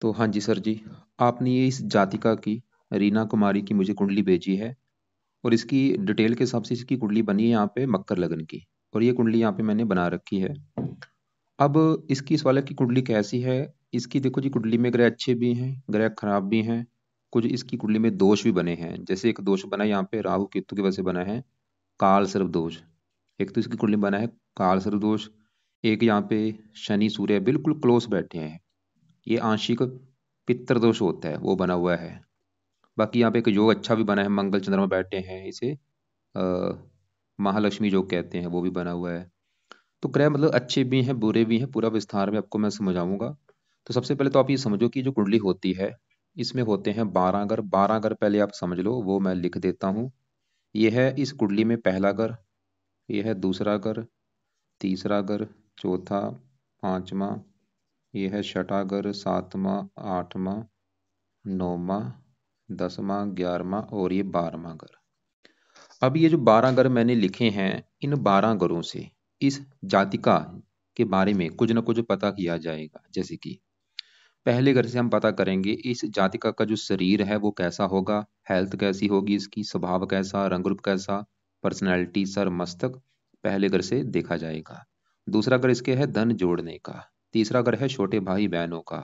तो हाँ जी सर जी, आपने ये इस जातिका की रीना कुमारी की मुझे कुंडली भेजी है। और इसकी डिटेल के हिसाब से इसकी कुंडली बनी है यहाँ पे मकर लगन की। और ये कुंडली यहाँ पे मैंने बना रखी है। अब इसकी इस वाले की कुंडली कैसी है? इसकी देखो जी, कुंडली में ग्रह अच्छे भी हैं, ग्रह खराब भी हैं। कुछ इसकी कुंडली में दोष भी बने हैं। जैसे एक दोष बना है यहाँ पे राहु केतु की वजह से बना है काल सर्प दोष। एक तो इसकी कुंडली में बना है काल सर्प दोष। एक यहाँ पे शनि सूर्य बिल्कुल क्लोज बैठे हैं। ये आंशिक पितृ दोष होता है, वो बना हुआ है। बाकी यहाँ पे एक योग अच्छा भी बना है, मंगल चंद्रमा बैठे हैं, इसे महालक्ष्मी योग कहते हैं, वो भी बना हुआ है। तो ग्रह मतलब अच्छे भी हैं बुरे भी हैं, पूरा विस्तार में आपको मैं समझाऊंगा। तो सबसे पहले तो आप ये समझो कि जो कुंडली होती है इसमें होते हैं 12 घर। 12 घर पहले आप समझ लो, वो मैं लिख देता हूँ। ये है इस कुंडली में पहला घर, ये है दूसरा घर, तीसरा घर, चौथा, पांचवा, ये है छठा घर, सातवां, आठवां, नौवां, 10वां, 11वां और ये 12वां घर। अब ये जो 12 घर मैंने लिखे हैं, इन 12 घरों से इस जातिका के बारे में कुछ ना कुछ पता किया जाएगा। जैसे कि पहले घर से हम पता करेंगे इस जातिका का जो शरीर है वो कैसा होगा, हेल्थ कैसी होगी, इसकी स्वभाव कैसा, रंग रूप कैसा, पर्सनैलिटी, सर मस्तक, पहले घर से देखा जाएगा। दूसरा घर इसके है धन जोड़ने का। तीसरा घर है छोटे भाई बहनों का।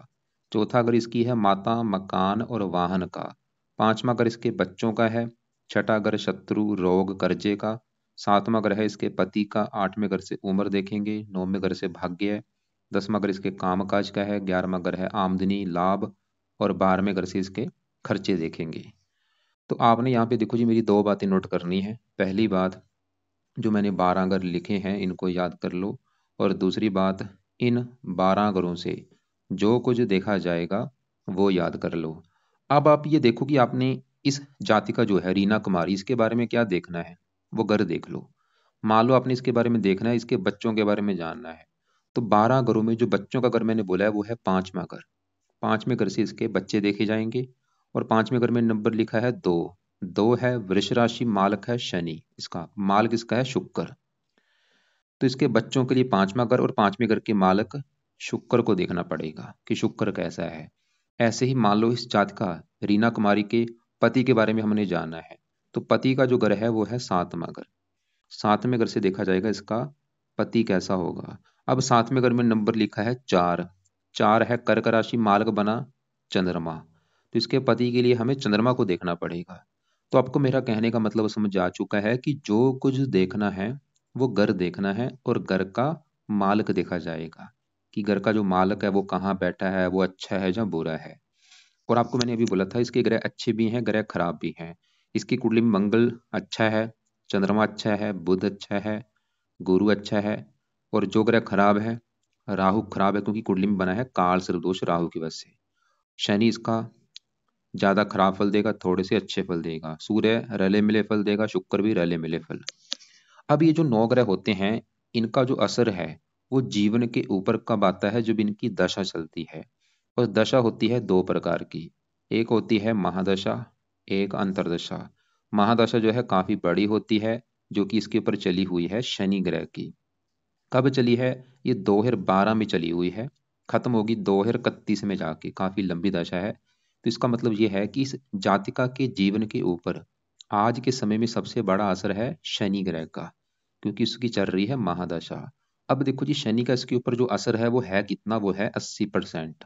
चौथा घर इसकी है माता, मकान और वाहन का। पांचवा घर इसके बच्चों का है। छठा घर शत्रु, रोग, कर्जे का। सातवां घर है इसके पति का। आठवें घर से उम्र देखेंगे। नौवें घर से भाग्य है। 10वां घर इसके काम काज का है। 11वां घर है आमदनी, लाभ। और 12वें घर से इसके खर्चे देखेंगे। तो आपने यहाँ पे देखो जी, मेरी दो बातें नोट करनी है। पहली बात, जो मैंने 12 घर लिखे हैं इनको याद कर लो। और दूसरी बात, इन 12 घरों से जो कुछ देखा जाएगा वो याद कर लो। अब आप ये देखो कि आपने इस जाति का जो है रीना कुमारी, इसके बारे में क्या देखना है, वो घर देख लो। मान लो आपने इसके बारे में देखना है, इसके बच्चों के बारे में जानना है। तो 12 घरों में जो बच्चों का घर मैंने बोला है वो है पांचवा घर। पांचवें घर से इसके बच्चे देखे जाएंगे। और पांचवें घर में नंबर लिखा है 2। 2 है वृष राशि, मालक है शनि, इसका मालक इसका है शुक्र। तो इसके बच्चों के लिए पांचवा घर और पांचवें घर के मालक शुक्र को देखना पड़ेगा कि शुक्र कैसा है। ऐसे ही मान लो इस जात का रीना कुमारी के पति के बारे में हमने जाना है। तो पति का जो घर है वो है सातवां घर। सातवें घर से देखा जाएगा इसका पति कैसा होगा। अब सातवें घर में नंबर लिखा है 4। 4 है कर्क राशि, मालक बना चंद्रमा। तो इसके पति के लिए हमें चंद्रमा को देखना पड़ेगा। तो आपको मेरा कहने का मतलब समझ आ चुका है कि जो कुछ देखना है वो घर देखना है, और घर का मालक देखा जाएगा कि घर का जो मालक है वो कहाँ बैठा है, वो अच्छा है या बुरा है। और आपको मैंने अभी बोला था इसके ग्रह अच्छे भी हैं, ग्रह खराब भी हैं। इसकी कुंडली में मंगल अच्छा है, चंद्रमा अच्छा है, बुध अच्छा है, गुरु अच्छा है। और जो ग्रह खराब है, राहु खराब है, क्योंकि कुंडली में बना है काल सर्पदोष राहु की वजह से। शनि इसका ज्यादा खराब फल देगा, थोड़े से अच्छे फल देगा। सूर्य रले मिले फल देगा, शुक्र भी रले मिले फल। अब ये जो 9 ग्रह होते हैं, इनका जो असर है वो जीवन के ऊपर कब आता है, जब इनकी दशा चलती है। और दशा होती है दो प्रकार की। एक होती है महादशा, एक अंतरदशा। महादशा जो है काफी बड़ी होती है, जो कि इसके ऊपर चली हुई है शनि ग्रह की। कब चली है? ये 2012 में चली हुई है, खत्म होगी 2031 में जाके, काफी लंबी दशा है। तो इसका मतलब ये है कि इस जातिका के जीवन के ऊपर आज के समय में सबसे बड़ा असर है शनि ग्रह का, क्योंकि उसकी चल रही है महादशा। अब देखो जी, शनि का इसके ऊपर जो असर है वो है कितना, वो है 80%।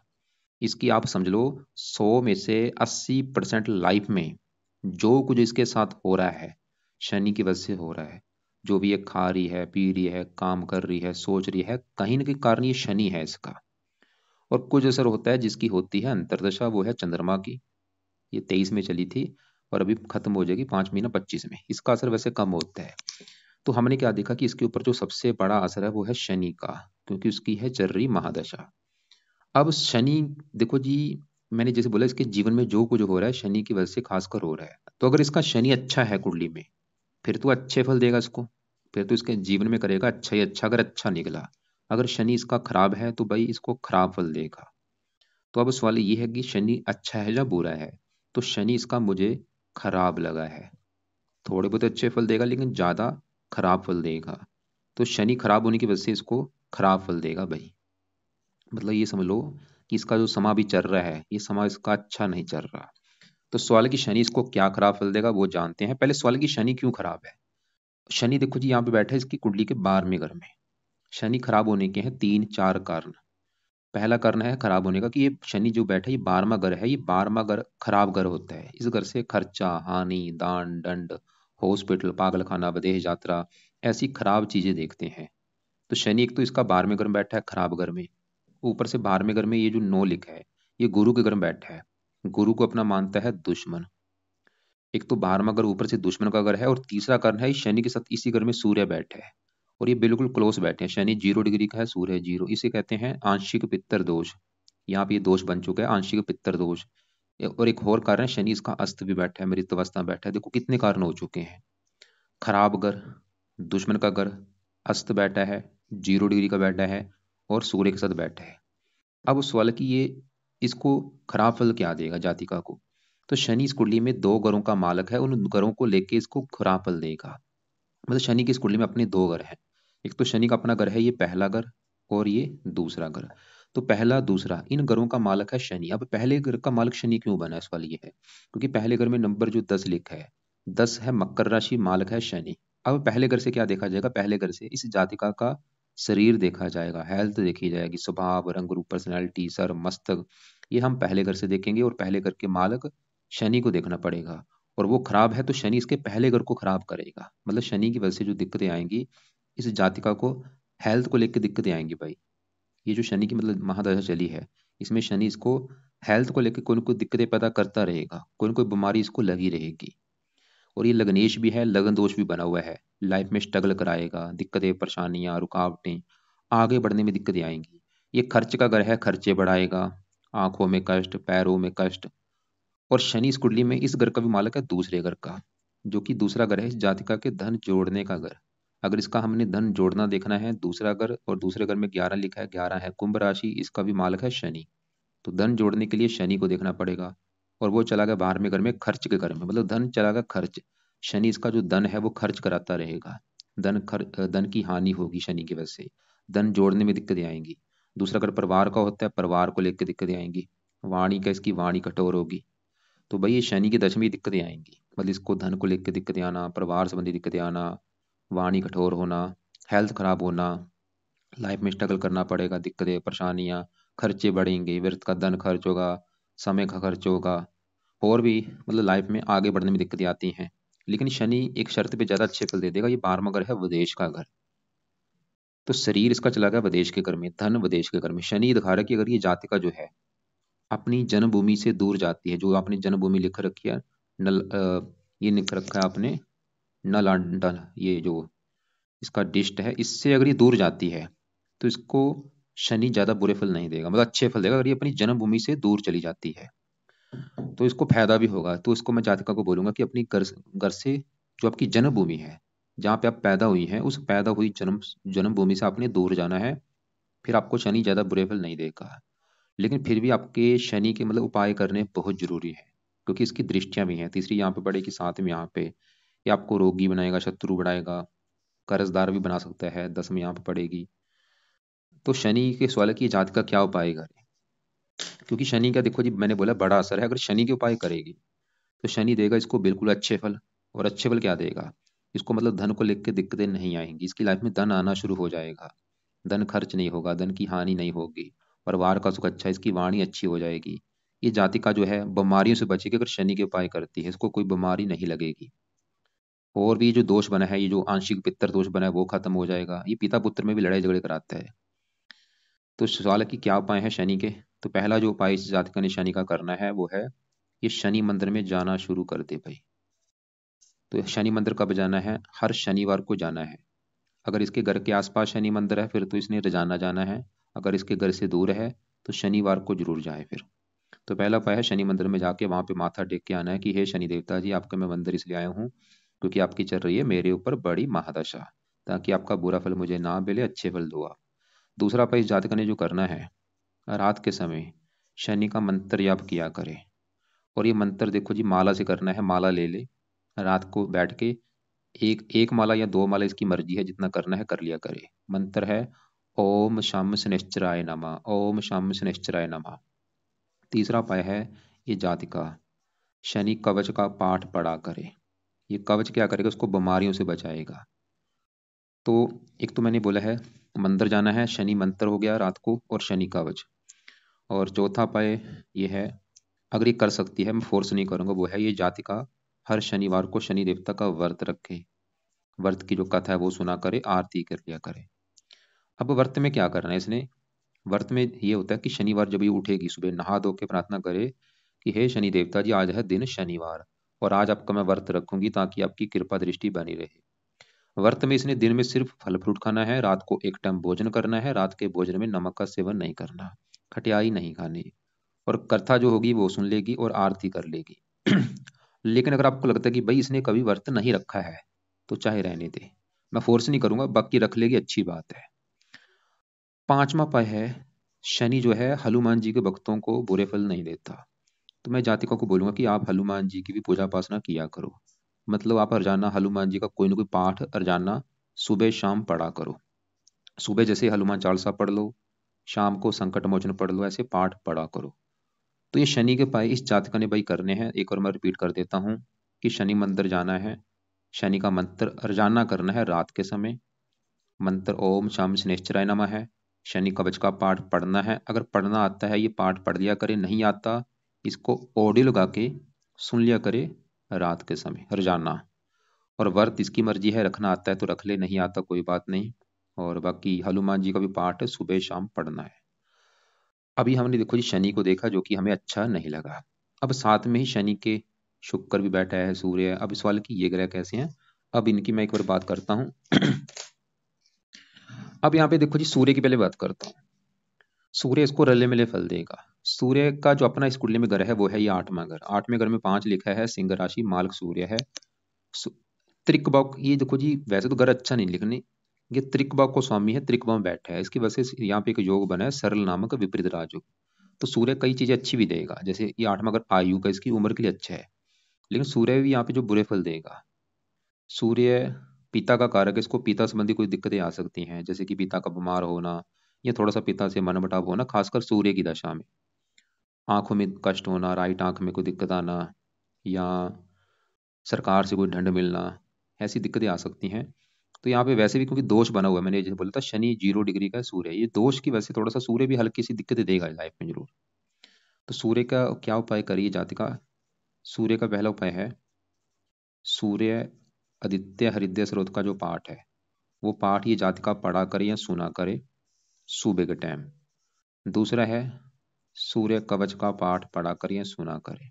इसकी आप समझ लो 100 में से 80% लाइफ में जो कुछ इसके साथ हो रहा है शनि की वजह से हो रहा है। जो भी ये खा रही है, पी रही है, काम कर रही है, सोच रही है, कहीं ना कहीं कारण ये शनि है इसका। और कुछ असर होता है जिसकी होती है अंतरदशा, वो है चंद्रमा की। ये 23 में चली थी और अभी खत्म हो जाएगी 5 महीना 25 में। इसका असर वैसे कम होता है। तो हमने क्या देखा कि इसके ऊपर जो सबसे बड़ा असर है वो है शनि का, क्योंकि उसकी है चल रही महादशा। अब शनि, देखो जी, मैंने जैसे बोला इसके जीवन में जो कुछ हो रहा है शनि की वजह से खासकर हो रहा है। तो अगर इसका शनि अच्छा है कुंडली में, फिर तो अच्छे फल देगा इसको। फिर तो इसके जीवन में करेगा अच्छा ही अच्छा, अगर अच्छा निकला। अगर शनि इसका खराब है तो भाई इसको खराब फल देगा। तो अब सवाल ये है कि शनि अच्छा है या बुरा है। तो शनि इसका मुझे खराब लगा है। थोड़े बहुत अच्छे फल देगा लेकिन ज्यादा खराब फल देगा। तो शनि खराब होने की वजह से इसको खराब फल देगा भाई। मतलब ये समझ लो कि इसका जो समा भी चल रहा है ये समा इसका अच्छा नहीं चल रहा। तो सवाल है कि शनि इसको क्या खराब फल देगा वो जानते हैं। पहले सवाल है कि शनि क्यों खराब है। शनि देखो जी यहाँ पे बैठा है इसकी कुंडली के 12वें घर में। शनि खराब होने के हैं 3-4 कारण। पहला कारण है खराब होने का कि ये शनि जो बैठा है ये 12वां घर है, ये 12वां घर खराब घर होता है। इस घर से खर्चा, हानि, दान दंड, हॉस्पिटल, पागलखाना, विदेश यात्रा, ऐसी खराब चीजें देखते हैं। तो शनि एक तो इसका 12वें घर में बैठा है खराब घर में, ऊपर से 12वें घर में ये जो 9 लिखा है ये गुरु के घर में बैठा है। गुरु को अपना मानता है दुश्मन। एक तो 12वां घर ऊपर से दुश्मन का घर है, और तीसरा कारण है शनि के साथ इसी घर में सूर्य बैठे है, और ये बिल्कुल क्लोज बैठे हैं। शनि 0 डिग्री का है, सूर्य 0, इसे कहते हैं आंशिक पित्तर दोष। यहाँ पे ये दोष बन चुका है आंशिक पित्तर दोष। और एक और कारण है शनि इसका अस्त भी बैठा है, मृत अवस्था में बैठा है। देखो कितने कारण हो चुके हैं। खराब घर, दुश्मन का घर, अस्त बैठा है, 0 डिग्री का बैठा है, और सूर्य के साथ बैठा है। अब उस सवाल है कि ये इसको खराब फल क्या देगा जातिका को। तो शनि इस कुंडली में 2 घरों का मालक है, उन घरों को लेके इसको खराब फल देगा। मतलब शनि की इस कुंडली में अपने 2 घर हैं। एक तो शनि का अपना घर है ये पहला घर, और ये दूसरा घर। तो पहला दूसरा इन घरों का मालक है शनि। अब पहले घर का मालक शनि क्यों बना है, सवाल ये है क्योंकि पहले घर में नंबर जो 10 लिखा है, 10 है मकर राशि, मालक है शनि। अब पहले घर से क्या देखा जाएगा, पहले घर से इस जातिका का शरीर देखा जाएगा, हेल्थ देखी जाएगी, स्वभाव, रंग रूप, पर्सनैलिटी, सर, मस्तक, ये हम पहले घर से देखेंगे। और पहले घर के मालक शनि को देखना पड़ेगा, और वो खराब है तो शनि इसके पहले घर को खराब करेगा। मतलब शनि की वजह से जो दिक्कतें आएंगी इस जातिका को, हेल्थ को लेकर दिक्कतें आएंगी भाई। ये जो शनि की मतलब महादशा चली है, इसमें शनि इसको हेल्थ को लेकर कोई ना कोई दिक्कतें पैदा करता रहेगा, कोई ना कोई बीमारी इसको लगी रहेगी। और ये लग्नेश भी है, लगन दोष भी बना हुआ है, लाइफ में स्ट्रगल कराएगा, दिक्कतें, परेशानियां, रुकावटें, आगे बढ़ने में दिक्कतें आएंगी। ये खर्च का घर है, खर्चे बढ़ाएगा, आंखों में कष्ट, पैरों में कष्ट। और शनि इस कुंडली में इस घर का भी मालक है दूसरे घर का, जो कि दूसरा घर है इस जातिका के धन जोड़ने का घर। अगर इसका हमने धन जोड़ना देखना है, दूसरा घर, और दूसरे घर में 11 लिखा है, 11 है कुंभ राशि, इसका भी मालक है शनि। तो धन जोड़ने के लिए शनि को देखना पड़ेगा। और वो चला गया 12वें घर में, खर्च के घर में, मतलब धन चला गया खर्च। शनि इसका जो धन है वो खर्च कराता रहेगा। धन की हानि होगी शनि की वजह से, धन जोड़ने में दिक्कतें आएंगी। दूसरा घर परिवार का होता है, परिवार को लेकर दिक्कतें आएंगी। वाणी का, इसकी वाणी कठोर होगी। तो भाई ये शनि की दशा में दिक्कतें आएंगी, मतलब इसको धन को लेकर दिक्कतें आना, परिवार संबंधी दिक्कतें आना, वाणी कठोर होना, हेल्थ खराब होना, लाइफ में स्ट्रगल करना पड़ेगा, दिक्कतें, परेशानियां, खर्चे बढ़ेंगे, व्यर्थ का धन खर्च होगा, समय का खर्च होगा, और भी मतलब लाइफ में आगे बढ़ने में दिक्कतें आती हैं। लेकिन शनि एक शर्त पे ज्यादा अच्छे फल दे देगा, ये 12वां घर है विदेश का घर। तो शरीर इसका चला गया विदेश के घर में, धन विदेश के घर में। शनि दिखा रहा है कि अगर ये जातिका जो है अपनी जन्मभूमि से दूर जाती है, जो आपने जन्मभूमि लिख रखी है, नल ये लिख रखा है आपने नलांडन, ये जो इसका डिस्ट है, इससे अगर ये दूर जाती है तो इसको शनि ज्यादा बुरे फल नहीं देगा, मतलब अच्छे फल देगा। अगर ये अपनी जन्मभूमि से दूर चली जाती है तो इसको फायदा भी होगा। तो इसको मैं जातिका को बोलूंगा कि अपनी घर घर से, जो आपकी जन्मभूमि है, जहाँ पे आप पैदा हुई हैं, उस पैदा हुई जन्मभूमि से आपने दूर जाना है, फिर आपको शनि ज्यादा बुरे फल नहीं देगा। लेकिन फिर भी आपके शनि के मतलब उपाय करने बहुत जरूरी है, क्योंकि इसकी दृष्टियां भी हैं। तीसरी यहाँ पे पड़ेगी, साथ में यहाँ पे ये आपको रोगी बनाएगा, शत्रु बढ़ाएगा, कर्जदार भी बना सकता है। 10 में यहाँ पे पड़ेगी। तो शनि के सवाल है कि जात का क्या उपाय करें, क्योंकि शनि का देखो जी मैंने बोला बड़ा असर है। अगर शनि के उपाय करेगी तो शनि देगा इसको बिल्कुल अच्छे फल। और अच्छे फल क्या देगा इसको, मतलब धन को लेकर दिक्कतें नहीं आएंगी, इसकी लाइफ में धन आना शुरू हो जाएगा, धन खर्च नहीं होगा, धन की हानि नहीं होगी, परिवार का सुख अच्छा, इसकी वाणी अच्छी हो जाएगी। ये जातिका जो है बीमारियों से बचेगी अगर शनि के उपाय करती है, इसको कोई बीमारी नहीं लगेगी। और भी जो दोष बना है, ये जो आंशिक पित्तर दोष बना है वो खत्म हो जाएगा। ये पिता पुत्र में भी लड़ाई झगड़े कराता है। तो सवाल है कि क्या उपाय है शनि के। तो पहला जो उपाय इस जातिका ने शनि का करना है वो है ये शनि मंदिर में जाना शुरू कर दे भाई। तो शनि मंदिर कब जाना है, हर शनिवार को जाना है। अगर इसके घर के आसपास शनि मंदिर है फिर तो इसने रोजाना जाना है। अगर इसके घर से दूर है तो शनिवार को जरूर जाए फिर। तो पहला उपाय है शनि मंदिर में जाके वहां पे माथा टेक के आना है कि हे शनि देवता जी, आपका मैं मंदिर इसलिए आया हूँ क्योंकि आपकी चल रही है मेरे ऊपर बड़ी महादशा, ताकि आपका बुरा फल मुझे ना मिले, अच्छे फल दो आप। दूसरा उपाय इस जातक ने जो करना है, रात के समय शनि का मंत्र याप किया करे। और ये मंत्र देखो जी माला से करना है, माला ले ले, रात को बैठ के एक एक माला या 2 माला, इसकी मर्जी है, जितना करना है कर लिया करे। मंत्र है ओम शम शनिश्चराय नमः, ओम शम शनिश्चराय नमः। तीसरा उपाय है ये जातिका शनि कवच का पाठ पढ़ा करे। ये कवच क्या करेगा, उसको बीमारियों से बचाएगा। तो एक तो मैंने बोला है मंदिर जाना है, शनि मंत्र हो गया रात को, और शनि कवच। और चौथा उपाय ये है, अगर ये कर सकती है, मैं फोर्स नहीं करूंगा, वो है ये जातिका हर शनिवार को शनि देवता का व्रत रखे। व्रत की जो कथा है वो सुना करे, आरती कर लिया करे। अब व्रत में क्या करना है इसने, व्रत में ये होता है कि शनिवार जब ये उठेगी सुबह नहा धो के प्रार्थना करे कि हे शनि देवता जी, आज है दिन शनिवार और आज आपका मैं व्रत रखूंगी ताकि आपकी कृपा दृष्टि बनी रहे। व्रत में इसने दिन में सिर्फ फल फ्रूट खाना है, रात को एक टाइम भोजन करना है, रात के भोजन में नमक का सेवन नहीं करना, खटियाई नहीं खानी, और कथा जो होगी वो सुन लेगी और आरती कर लेगी। लेकिन अगर आपको लगता है कि भाई इसने कभी व्रत नहीं रखा है तो चाहे रहने दे, मैं फोर्स नहीं करूंगा, बाकी रख लेगी अच्छी बात है। पांचवा उपाय है, शनि जो है हनुमान जी के भक्तों को बुरे फल नहीं देता। तो मैं जातिका को बोलूंगा कि आप हनुमान जी की भी पूजा उपासना किया करो। मतलब आप रोजाना हनुमान जी का कोई ना कोई पाठ रोजाना सुबह शाम पढ़ा करो। सुबह जैसे हनुमान चालीसा पढ़ लो, शाम को संकट मोचन पढ़ लो, ऐसे पाठ पढ़ा करो। तो ये शनि के उपाय इस जातिका ने भाई करने हैं। एक और मैं रिपीट कर देता हूँ कि शनि मंदिर जाना है, शनि का मंत्र रोजाना करना है रात के समय। मंत्र ओम शम शनिश्चराय नमः है। शनि कवच का पाठ पढ़ना है, अगर पढ़ना आता है ये पाठ पढ़ लिया करे, नहीं आता इसको ऑडियो लगा के सुन लिया करे रात के समय रोजाना। और व्रत इसकी मर्जी है, रखना आता है तो रख ले, नहीं आता कोई बात नहीं। और बाकी हनुमान जी का भी पाठ सुबह शाम पढ़ना है। अभी हमने देखो जी शनि को देखा जो कि हमें अच्छा नहीं लगा। अब साथ में ही शनि के शुक्र भी बैठा है, सूर्य है। अब इस वाले की ये ग्रह कैसे हैं, अब इनकी मैं एक बार बात करता हूँ। अब यहाँ पे देखो जी सूर्य की पहले बात करता हूँ। सूर्य इसको रले मिले फल देगा। सूर्य का जो अपना इस कुंडली में घर है वो है ये आठवां घर। आठवें घर में 5 लिखा है, सिंह राशि, मालक सूर्य है। सु- त्रिकबाव, ये देखो जी वैसे तो घर अच्छा नहीं लिखनी, ये त्रिकबाव को स्वामी है, त्रिकबाव में बैठा है, इसकी वजह से यहाँ पे एक योग बना है सरल नामक विपरीत राजयोग। तो सूर्य कई चीजें अच्छी भी देगा, जैसे ये आठवां घर आयु का, इसकी उम्र के लिए अच्छा है। लेकिन सूर्य भी यहाँ पे जो बुरे फल देगा। सूर्य पिता का कारक है, इसको पिता संबंधी कोई दिक्कतें आ सकती हैं, जैसे कि पिता का बीमार होना या थोड़ा सा पिता से मनमुटाव होना, खासकर सूर्य की दशा में। आंखों में कष्ट होना, राइट आंख में कोई दिक्कत आना, या सरकार से कोई दंड मिलना, ऐसी दिक्कतें आ सकती हैं। तो यहाँ पे वैसे भी क्योंकि दोष बना हुआ है, मैंने जैसे बोला था शनि 0 डिग्री का है, सूर्य ये दोष की वजह से थोड़ा सा सूर्य भी हल्की सी दिक्कतें देगा लाइफ में जरूर। तो सूर्य का क्या उपाय करिए जातिका। सूर्य का पहला उपाय है सूर्य आदित्य हृदय स्रोत का जो पाठ है वो पाठ ये जातिका पढ़ा करे या सुना करे सुबह के टाइम। दूसरा है सूर्य कवच का पाठ पढ़ा करे या सुना करे।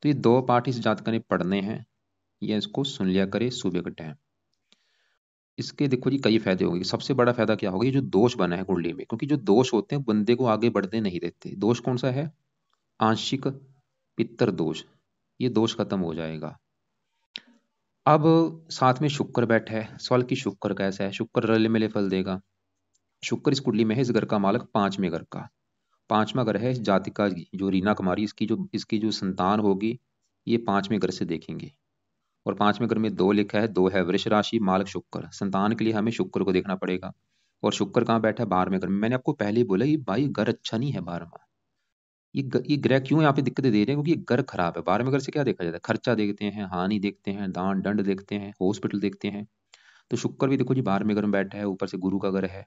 तो ये 2 पाठ इस जातका ने पढ़ने हैं या इसको सुन लिया करे सुबह के टाइम। इसके देखो जी कई फायदे होंगे। सबसे बड़ा फायदा क्या होगा, ये जो दोष बना है कुंडली में, क्योंकि जो दोष होते हैं बंदे को आगे बढ़ने नहीं देते। दोष कौन सा है, आंशिक पित्तर दोष, ये दोष खत्म हो जाएगा। अब साथ में शुक्र बैठा है, सवाल की शुक्र कैसा है, शुक्र रले मिले फल देगा। शुक्र इस कुंडली में है, इस घर का मालक 5वें घर का। 5वां घर है इस जातिका की, जो रीना कुमारी, इसकी जो संतान होगी ये 5वें घर से देखेंगे। और 5वें घर में 2 लिखा है, 2 है वृष राशि, मालक शुक्र। संतान के लिए हमें शुक्र को देखना पड़ेगा। और शुक्र कहाँ बैठा है, 12वें घर में। मैंने आपको पहले ही बोला ये भाई घर अच्छा नहीं है 12वां। ये ग्रह क्यों यहाँ पे दिक्कतें दे रहे हैं, क्योंकि ये घर खराब है। 12वें घर से क्या देखा जाता है, खर्चा देखते हैं, हानि देखते हैं, दान दंड देखते हैं, हॉस्पिटल देखते हैं। तो शुक्र भी देखो जी 12वें घर में बैठा है, ऊपर से गुरु का घर है।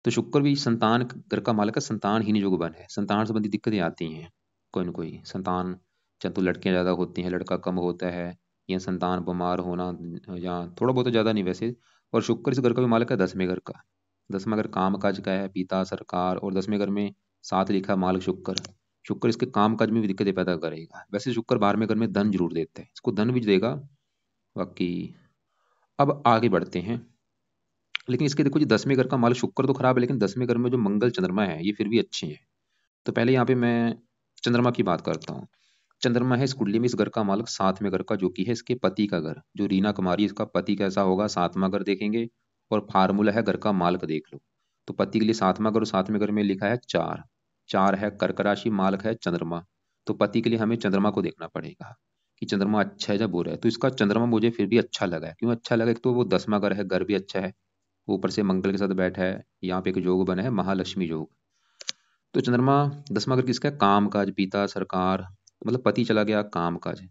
तो शुक्र भी संतान घर का मालिक है, संतानहीन योग बन है, संतान संबंधी दिक्कतें आती हैं। कोई ना कोई संतान, चाहे तो लड़कियां ज्यादा होती हैं, लड़का कम होता है, या संतान बीमार होना, या थोड़ा बहुत तो ज्यादा नहीं वैसे। और शुक्र इस घर का भी मालिक है 10वें घर का। 10वां घर काम काज का है, पिता सरकार, और 10वें घर में 7 लिखा है मालिक शुक्र। शुक्र इसके काम काज में भी दिक्कतें पैदा करेगा। वैसे शुक्र 12वें घर में धन जरूर देता है, इसको धन भी देगा बाकी। अब आगे बढ़ते हैं। लेकिन इसके देखो जी 10वें घर का मालिक शुक्र तो खराब है, लेकिन 10वें घर में जो मंगल चंद्रमा है ये फिर भी अच्छे हैं। तो पहले यहाँ पे मैं चंद्रमा की बात करता हूँ। चंद्रमा है इस कुंडली में, इस घर का मालिक 7वें घर का, जो कि है इसके पति का घर। जो रीना कुमारी, इसका पति कैसा होगा, 7वां घर देखेंगे। और फार्मूला है घर का मालिक देख लो। तो पति के लिए 7वां घर, और 7वें घर में लिखा है 4। 4 है कर्क राशि, मालिक है चंद्रमा। तो पति के लिए हमें चंद्रमा को देखना पड़ेगा कि चंद्रमा अच्छा है या बुरा है। तो इसका चंद्रमा मुझे फिर भी अच्छा लगा है। क्यों अच्छा लगा, एक तो वो 10वां घर है, घर भी अच्छा है, ऊपर से मंगल के साथ बैठा है, यहाँ पे एक योग बना है महालक्ष्मी योग। तो चंद्रमा 10वां घर किसका है? काम काज, पिता, सरकार, मतलब पति चला गया, काम काज।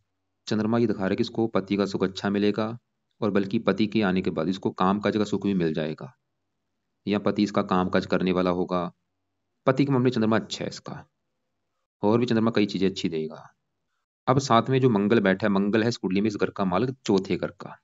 चंद्रमा ये दिखा रहा है कि इसको पति का सुख अच्छा मिलेगा, और बल्कि पति के आने के बाद इसको काम काज का सुख भी मिल जाएगा, या पति इसका काम काज करने वाला होगा। पति के मामले में चंद्रमा अच्छा है इसका, और भी चंद्रमा कई चीजें अच्छी देगा। अब साथ में जो मंगल बैठा है, मंगल है इस कुंडली में इस घर का मालिक चौथे घर का।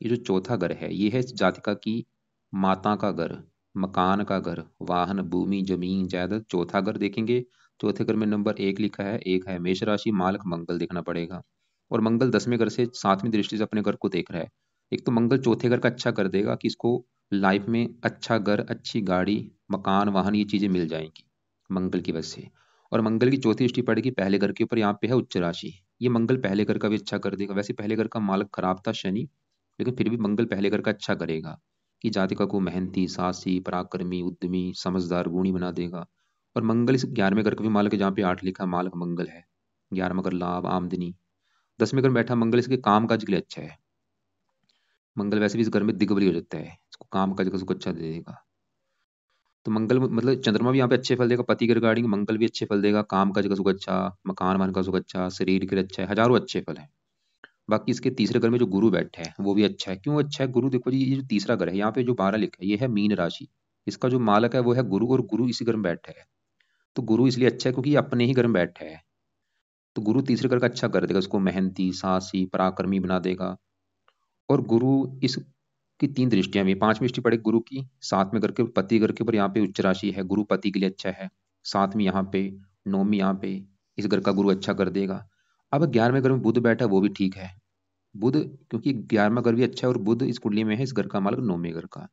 ये जो चौथा घर है ये है इस जातिका की माता का घर, मकान का घर, वाहन, भूमि, जमीन, जायदाद। चौथा घर देखेंगे, चौथे घर में नंबर 1 लिखा है, एक है मेष राशि, मालिक मंगल देखना पड़ेगा। और मंगल 10वें घर से 7वीं दृष्टि से अपने घर को देख रहा है। एक तो मंगल चौथे घर का अच्छा कर देगा कि इसको लाइफ में अच्छा घर, अच्छी गाड़ी, मकान, वाहन, ये चीजें मिल जाएंगी मंगल की वजह से। और मंगल की चौथी दृष्टि पड़ेगी पहले घर के ऊपर, यहाँ पे है उच्च राशि। ये मंगल पहले घर का भी अच्छा कर देगा। वैसे पहले घर का मालक खराब था शनि, लेकिन फिर भी मंगल पहले घर का अच्छा करेगा कि जातिका को मेहनती, साहसी, पराक्रमी, उद्यमी, समझदार, गुणी बना देगा। और मंगल इस 11वें घर का भी मालक है, जहाँ पे 8 लिखा मालक मंगल है। 11वां घर लाभ, आमदनी। 10वें घर में बैठा मंगल इसके काम काज के लिए अच्छा है। मंगल वैसे भी इस घर में दिग्बली हो जाता है, इसको काम काज का सुख अच्छा दे देगा। तो मंगल मतलब चंद्रमा भी यहाँ पे अच्छे फल देगा, पति के रिगार्डिंग मंगल भी अच्छे फल देगा, काम काज का सुख अच्छा, मकान मान का सुख अच्छा, शरीर के लिए अच्छा है, हजारों अच्छे फल है। बाकी इसके तीसरे घर में जो गुरु बैठा है वो भी अच्छा है। क्यों अच्छा है गुरु? देखो जी, ये जो तीसरा घर है यहाँ पे जो 12 लिखा है ये है मीन राशि। इसका जो मालक है वो है गुरु, और गुरु इसी घर में बैठा है। तो गुरु इसलिए अच्छा है क्योंकि ये अपने ही घर में बैठा है। तो गुरु तीसरे घर का अच्छा कर देगा, उसको मेहनती, साहसी, पराक्रमी बना देगा। और गुरु इस की 3 दृष्टियां भी, 5वीं दृष्टि पड़े गुरु की 7वें घर के पति घर के ऊपर, यहाँ पे उच्च राशि है, गुरु पति के लिए अच्छा है। 7वीं यहाँ पे, 9वीं यहाँ पे, इस घर का गुरु अच्छा कर देगा। अब 11वें घर में बुध बैठा है वो भी ठीक है। बुध, क्योंकि 11वां घर भी अच्छा है, और बुध इस कुंडली में है इस घर का मालक 9वें घर का।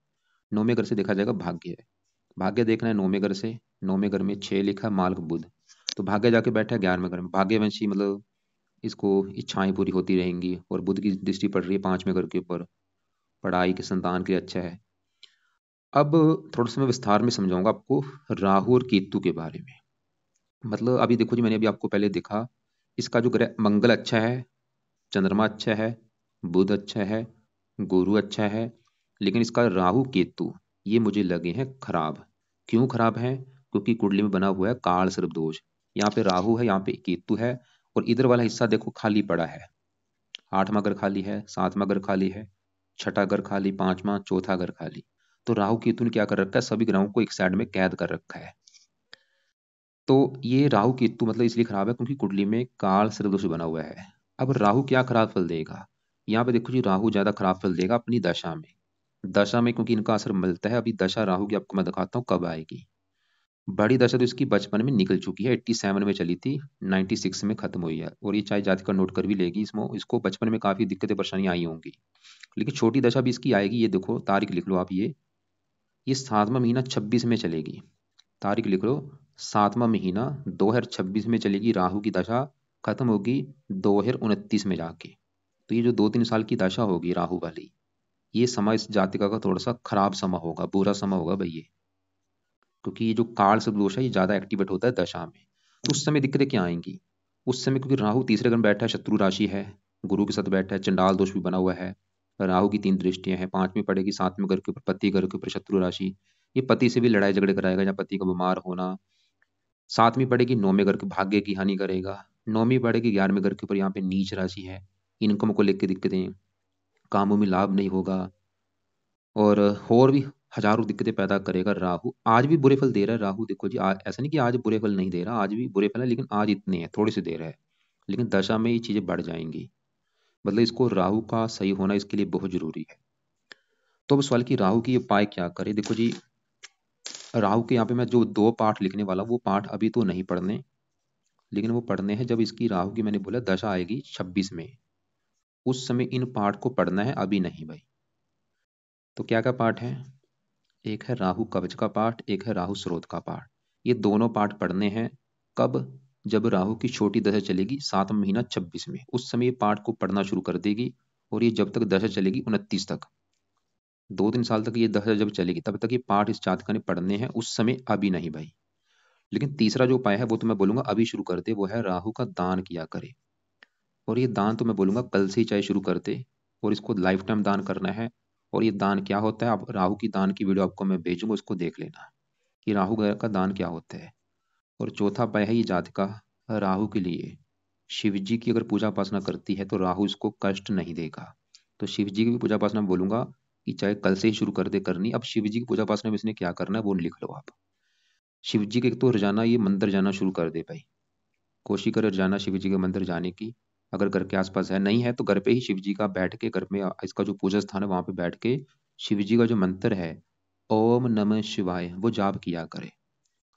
9वें घर से देखा जाएगा भाग्य है, भाग्य देखना है 9वें घर से। 9वें घर में 6 लिखा है मालक बुध, तो भाग्य जाके बैठा है 11वें घर में। भाग्यवंशी मतलब इसको इच्छाएं पूरी होती रहेंगी, और बुध की दृष्टि पड़ रही है 5वें घर के ऊपर, पढ़ाई के, संतान के लिए अच्छा है। अब थोड़ा सा मैं विस्तार में समझाऊंगा आपको राहु और केतु के बारे में। मतलब अभी देखो जी, मैंने अभी आपको पहले देखा, इसका जो ग्रह मंगल अच्छा है, चंद्रमा अच्छा है, बुध अच्छा है, गुरु अच्छा है, लेकिन इसका राहु केतु ये मुझे लगे हैं खराब। क्यों खराब है? क्योंकि कुंडली में बना हुआ है काल सर्प दोष। यहाँ पे राहु है, यहाँ पे केतु है, और इधर वाला हिस्सा देखो खाली पड़ा है। 8वां घर खाली है, 7वां घर खाली है, छठा घर खाली, 5वां, चौथा घर खाली। तो राहु केतु ने क्या कर रखा है? सभी ग्रहों को एक साइड में कैद कर रखा है। तो ये राहु केतु मतलब इसलिए खराब है क्योंकि कुंडली में काल सर्पदोष बना हुआ है। अब राहु क्या खराब फल देगा? यहाँ पे देखो जी, राहु ज्यादा खराब फल देगा अपनी दशा में। दशा में क्योंकि इनका असर मिलता है। अभी दशा राहु की आपको मैं दिखाता हूँ कब आएगी। बड़ी दशा तो इसकी बचपन में निकल चुकी है, 87 में चली थी, 96 में खत्म हुई है। और ये चाहे जाति का नोट कर भी लेगी, इसमें इसको बचपन में काफी दिक्कतें परेशानियां आई होंगी, लेकिन छोटी दशा भी इसकी आएगी। ये देखो तारीख लिख लो आप, ये 7वां महीना 26 में चलेगी। तारीख लिख लो, 7वां महीना 2026 में चलेगी। राहु की दशा खत्म होगी 2029 में जाके। तो ये जो 2-3 साल की दशा होगी राहु वाली, ये समय इस जातिका का थोड़ा सा खराब समय होगा, बुरा समय होगा भाई ये। क्योंकि ये जो काल सर्प दोष है ये ज्यादा एक्टिवेट होता है दशा में। तो उस समय दिक्कतें क्या आएंगी? उस समय क्योंकि राहु तीसरे घर में बैठा है, शत्रु राशि है, गुरु के साथ बैठा है, चंडाल दोष भी बना हुआ है। राहु की 3 दृष्टियां हैं, 5वीं पड़ेगी 7वें घर के ऊपर, पति घर के ऊपर शत्रु राशि। ये पति से भी लड़ाई झगड़े कराएगा, या पति का बीमार होना। 7वीं पड़ेगी 9वें घर के, भाग्य की हानि करेगा। 9वीं पड़ेगी 11वें घर के ऊपर, यहाँ पे नीच राशि है, इनकम को लेकर दिक्कतें, कामों में लाभ नहीं होगा, और भी हजारों दिक्कतें पैदा करेगा राहु। आज भी बुरे फल दे रहा है राहु, देखो जी, ऐसा नहीं कि आज बुरे फल नहीं दे रहा, आज भी बुरे फल है, लेकिन आज इतने हैं, थोड़े से दे रहा है। लेकिन दशा में ये चीजें बढ़ जाएंगी। मतलब इसको राहु का सही होना इसके लिए बहुत जरूरी है। तो अब सवाल कि राहु की उपाय क्या करे? देखो जी, राहु के यहाँ पे मैं जो 2 पाठ लिखने वाला हूँ वो पाठ अभी तो नहीं पढ़ने, लेकिन वो पढ़ने हैं जब इसकी राहु की मैंने बोला दशा आएगी 26 में, उस समय इन पाठ को पढ़ना है, अभी नहीं भाई। तो क्या क्या पाठ है? एक है राहु कवच का पाठ, एक है राहु स्रोत का पाठ। ये दोनों पाठ पढ़ने हैं कब? जब राहु की छोटी दशा चलेगी 7वां महीना 26 में, उस समय ये पाठ को पढ़ना शुरू कर देगी। और ये जब तक दशा चलेगी 29 तक, 2-3 साल तक ये दशा जब चलेगी तब तक ये पाठ इस जातका ने पढ़ने हैं, उस समय अभी नहीं भाई। लेकिन तीसरा जो उपाय है वो तो मैं बोलूंगा अभी शुरू कर दे, वो है राहु का दान किया करे। और ये दान तो मैं बोलूंगा कल से ही चाहे शुरू कर दे, और इसको लाइफ टाइम दान करना है। और ये दान क्या होता है, आप राहु की दान की वीडियो आपको मैं भेजूंगा, उसको देख लेना कि राहु ग्रह का दान क्या होता है। और चौथा उपाय है, ये जातका राहु के लिए शिव जी की अगर पूजा उपासना करती है तो राहु इसको कष्ट नहीं देगा। तो शिव जी की भी पूजा उपासना में बोलूंगा कि चाहे कल से ही शुरू कर दे करनी। अब शिव जी की पूजा उपासना में इसने क्या करना है वो लिख लो आप। शिव जी के एक तो रोजाना ये मंदिर जाना शुरू कर दे भाई, कोशिश कर रोजाना शिव जी के मंदिर जाने की। अगर घर के आसपास है, नहीं है तो घर पे ही शिव जी का बैठ के, घर में इसका जो पूजा स्थान है वहां पे बैठ के शिव जी का जो मंत्र है ओम नमः शिवाय वो जाप किया करे।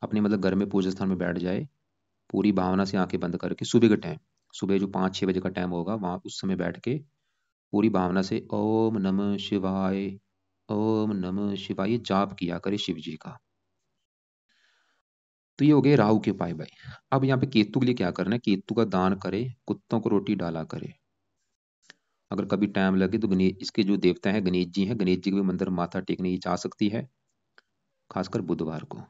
अपने मतलब घर में पूजा स्थान में बैठ जाए, पूरी भावना से आंखें बंद करके सुबह के टाइम, सुबह जो 5-6 बजे का टाइम होगा वहां उस समय बैठ के पूरी भावना से ओम नमः शिवाय, ओम नमः शिवाय ये जाप किया करे शिव जी का। तो ये हो गए राहु के उपाय भाई। अब यहाँ पे केतु के लिए क्या करना है, केतु का दान करे, कुत्तों को रोटी डाला करे। अगर कभी टाइम लगे तो गणेश, इसके जो देवता हैं गणेश जी हैं, गणेश जी के भी मंदिर माथा टेकने की जा सकती है, खासकर बुधवार को।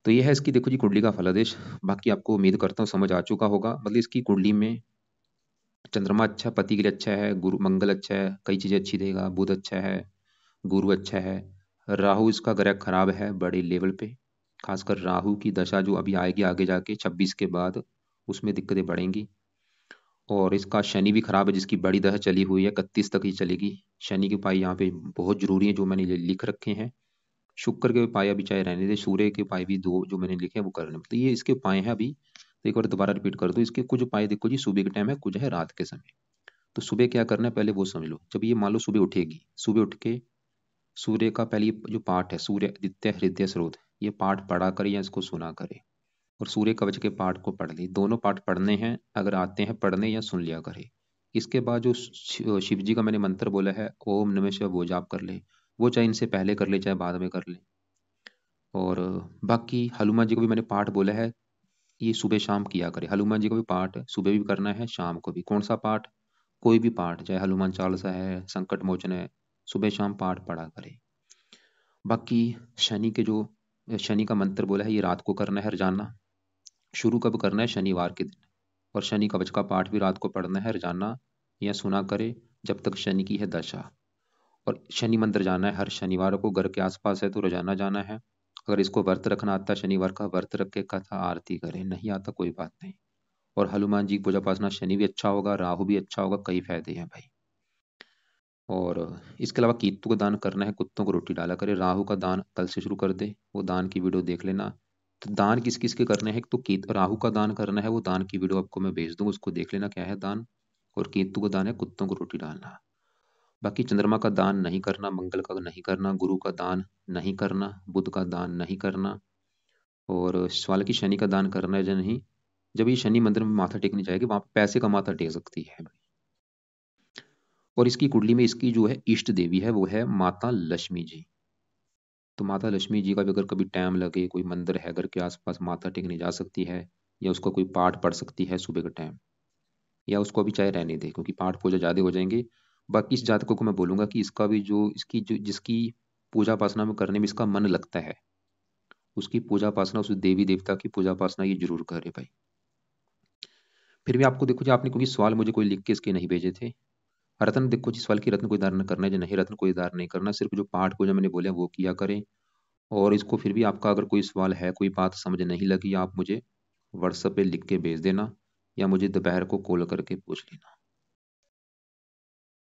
तो ये है इसकी देखो जी कुंडली का फलादेश। बाकी आपको उम्मीद करता हूँ समझ आ चुका होगा। मतलब इसकी कुंडली में चंद्रमा अच्छा, पति के लिए अच्छा है, गुरु मंगल अच्छा है, कई चीजें अच्छी देगा, बुध अच्छा है, गुरु अच्छा है। राहु इसका ग्रह खराब है बड़े लेवल पे, खासकर राहु की दशा जो अभी आएगी आगे जाके 26 के बाद, उसमें दिक्कतें बढ़ेंगी। और इसका शनि भी खराब है, जिसकी बड़ी दशा चली हुई है, 31 तक ही चलेगी। शनि के उपाय यहाँ पे बहुत जरूरी है जो मैंने लिख रखे हैं। शुक्र के उपाय अभी चाहे रहने दे, सूर्य के उपाय भी दो जो मैंने लिखे हैं वो करने, तो ये इसके उपाय हैं अभी। तो एक बार दोबारा रिपीट कर दो, इसके कुछ उपाय देखो जी, सुबह के टाइम है, कुछ है रात के समय। तो सुबह क्या करना है पहले वो समझ लो। जब ये मान लो सुबह उठेगी, सुबह उठ के सूर्य का पहले जो पाठ है, सूर्य आदित्य हृदय स्रोत, ये पाठ पढ़ा करे या इसको सुना करे। और सूर्य कवच के पाठ को पढ़ ले, दोनों पाठ पढ़ने हैं, अगर आते हैं पढ़ने या सुन लिया करे। इसके बाद जो शिव जी का मैंने मंत्र बोला है ओम नमः शिवाय वो जाप कर ले, वो चाहे इनसे पहले कर ले चाहे बाद में कर ले। और बाकी हनुमान जी को भी मैंने पाठ बोला है, ये सुबह शाम किया करे। हनुमान जी को भी पाठ सुबह भी करना है शाम को भी। कौन सा पाठ, कोई भी पाठ, चाहे हनुमान चालीसा है, संकट मोचन है, सुबह शाम पाठ पढ़ा करे। बाकी शनि के जो शनि का मंत्र बोला है ये रात को करना है रोजाना। शुरू कब करना है, शनिवार के दिन। और शनि कवच का पाठ भी रात को पढ़ना है रोजाना, या सुना करे जब तक शनि की है दशा। और शनि मंदिर जाना है हर शनिवार को, घर के आसपास है तो रोजाना जाना है। अगर इसको व्रत रखना आता है शनिवार का, व्रत रख के कथा आरती करे, नहीं आता कोई बात नहीं। और हनुमान जी की पूजा उपासना, शनि भी अच्छा होगा, राहु भी अच्छा होगा, कई फायदे हैं भाई। और इसके अलावा केतु का दान करना है, कुत्तों को रोटी डाला करे। राहु का दान कल से शुरू कर दे, वो दान की वीडियो देख लेना। तो दान किस किस के करने हैं, तो केतु राहु का दान करना है, वो दान की वीडियो आपको मैं भेज दूंगा, उसको देख लेना क्या है दान। और केतु का दान है कुत्तों को रोटी डालना। बाकी चंद्रमा का दान नहीं करना, मंगल का नहीं करना, गुरु का दान नहीं करना, बुध का दान नहीं करना। और सवाल की शनि का दान करना है या नहीं। जब ये शनि मंदिर में माथा टेकने जाएगी वहां पे पैसे का माथा टेक सकती है। और इसकी कुंडली में इसकी जो है इष्ट देवी है वो है माता लक्ष्मी जी। तो माता लक्ष्मी जी का भी अगर कभी टाइम लगे, कोई मंदिर है घर के आसपास, माथा टेकने जा सकती है, या उसका कोई पाठ पढ़ सकती है सुबह के टाइम। या उसको अभी चाहे रहने दे क्योंकि पाठ पूजा ज्यादा हो जाएंगे। बाकी इस जातकों को मैं बोलूंगा कि इसका भी जो इसकी जो जिसकी पूजा उपासना में करने में इसका मन लगता है, उसकी पूजा उपासना, उस देवी देवता की पूजा उपासना ये जरूर करे भाई। फिर भी आपको देखो जी, आपने क्योंकि सवाल मुझे कोई लिख के इसके नहीं भेजे थे। रत्न देखो जी, सवाल की रत्न कोई धारण करना है या नहीं, रत्न कोई धारण नहीं करना, सिर्फ जो पाठ पूजा मैंने बोले वो किया करें। और इसको फिर भी आपका अगर कोई सवाल है, कोई बात समझ नहीं लगी, आप मुझे व्हाट्सएप पे लिख के भेज देना, या मुझे दोपहर को कॉल करके पूछ लेना।